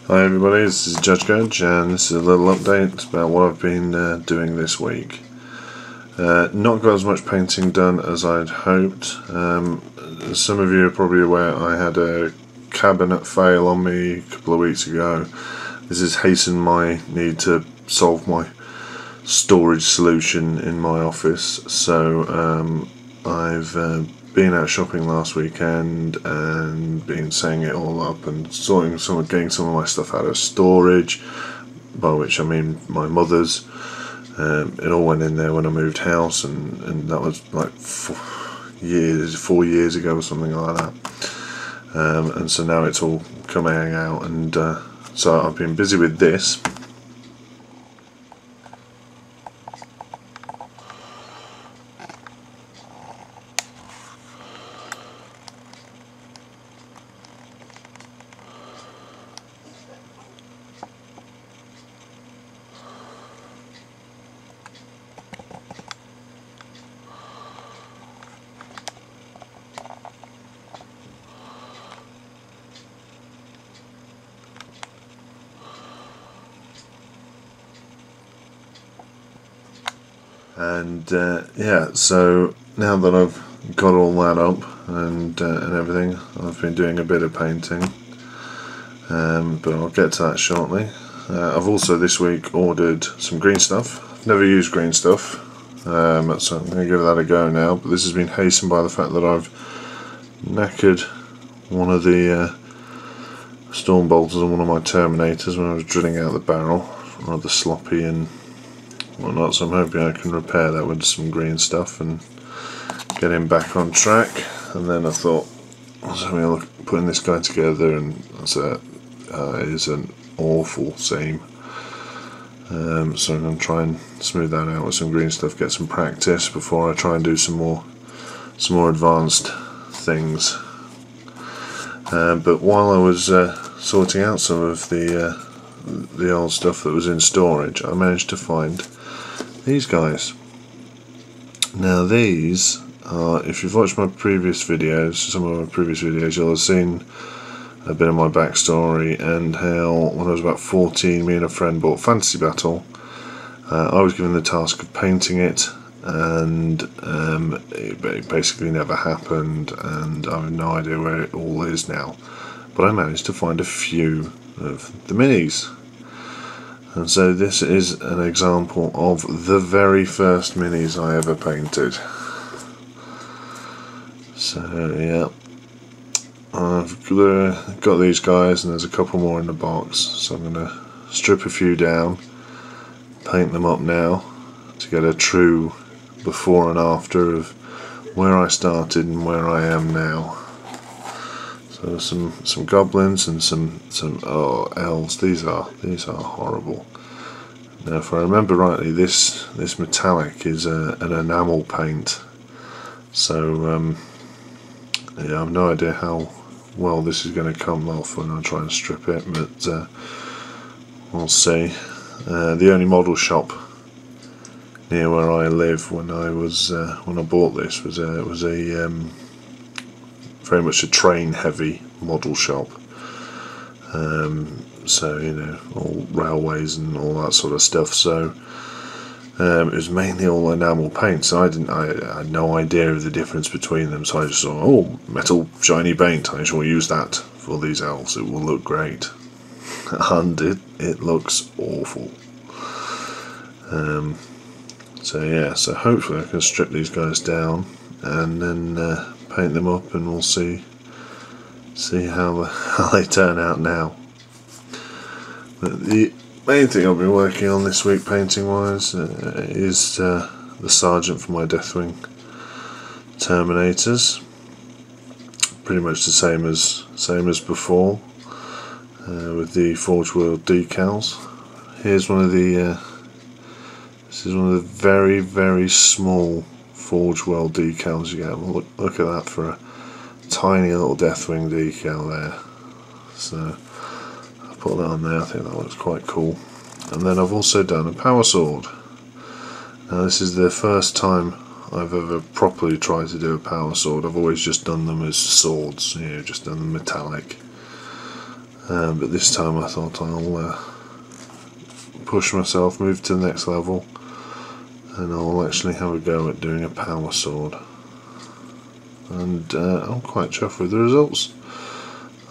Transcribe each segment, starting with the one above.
Hi everybody, this is Judge Gudge and this is a little update about what I've been doing this week. Not got as much painting done as I'd hoped. Some of you are probably aware I had a cabinet fail on me a couple of weeks ago. This has hastened my need to solve my storage solution in my office, so I've been out shopping last weekend and been setting it all up and getting some of my stuff out of storage, by which I mean my mother's. It all went in there when I moved house, and that was like 4 years ago or something like that. And so now it's all coming out, and so I've been busy with this. And yeah, so now that I've got all that up and everything, I've been doing a bit of painting, but I'll get to that shortly. I've also this week ordered some green stuff. I've never used green stuff, so I'm going to give that a go now, but this has been hastened by the fact that I've knackered one of the storm bolters on one of my Terminators when I was drilling out the barrel. Rather sloppy and whatnot, so I'm hoping I can repair that with some green stuff and get him back on track. And then I thought I was having a look at putting this guy together, and it is an awful seam, so I'm going to try and smooth that out with some green stuff, get some practice before I try and do some more advanced things. But while I was sorting out some of the old stuff that was in storage, I managed to find these guys. Now these are, if you've watched my previous videos, some of my previous videos, you'll have seen a bit of my backstory and how when I was about 14 me and a friend bought Fantasy Battle. I was given the task of painting it, and it basically never happened, and I have no idea where it all is now, but I managed to find a few of the minis. And so this is an example of the very first minis I ever painted. So yeah, I've got these guys, and there's a couple more in the box, so I'm going to strip a few down, paint them up now to get a true before and after of where I started and where I am now. So some goblins and some elves. These are horrible. Now, if I remember rightly, this metallic is an enamel paint. So yeah, I have no idea how well this is going to come off when I try and strip it, but we'll see. The only model shop near where I live when I bought this was a very much a train heavy model shop, so you know, all railways and all that sort of stuff, so it was mainly all enamel paint, so I had no idea of the difference between them, so I just thought, oh, metal shiny paint, I shall use that for these elves, it will look great. And it looks awful. So yeah, so hopefully I can strip these guys down and then paint them up, and we'll see how they turn out now. But the main thing I've been working on this week painting wise is the sergeant for my Deathwing Terminators. Pretty much the same as before, with the Forge World decals. Here's one of the this is one of the very, very small Forge World decals you get. Well, look at that for a tiny little Deathwing decal there. So I'll put that on there, I think that looks quite cool. And then I've also done a power sword. Now this is the first time I've ever properly tried to do a power sword. I've always just done them as swords, you know, just done them metallic. but this time I thought I'll push myself, move to the next level, and I'll actually have a go at doing a power sword. And I'm quite chuffed with the results.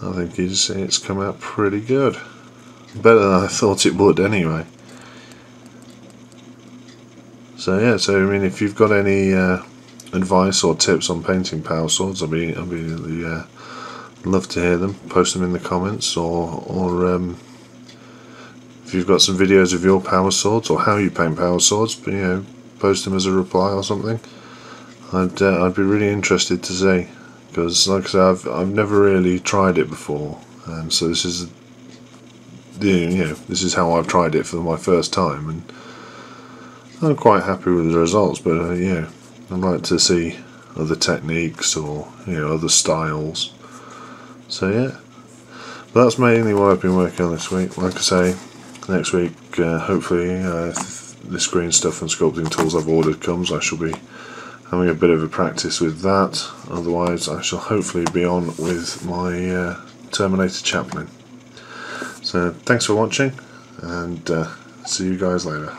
I think it's come out pretty good. Better than I thought it would anyway. So yeah, I mean, if you've got any advice or tips on painting power swords, I'd be love to hear them. Post them in the comments, or if you've got some videos of your power swords or how you paint power swords, post them as a reply or something. I'd be really interested to see, because like I say, I've never really tried it before, and so this is this is how I've tried it for my first time, and I'm quite happy with the results. But I'd like to see other techniques or other styles. So yeah, but that's mainly what I've been working on this week. Like I say, next week hopefully this green stuff and sculpting tools I've ordered comes. I shall be having a bit of a practice with that. Otherwise I shall hopefully be on with my Terminator Chaplain. So thanks for watching, and see you guys later.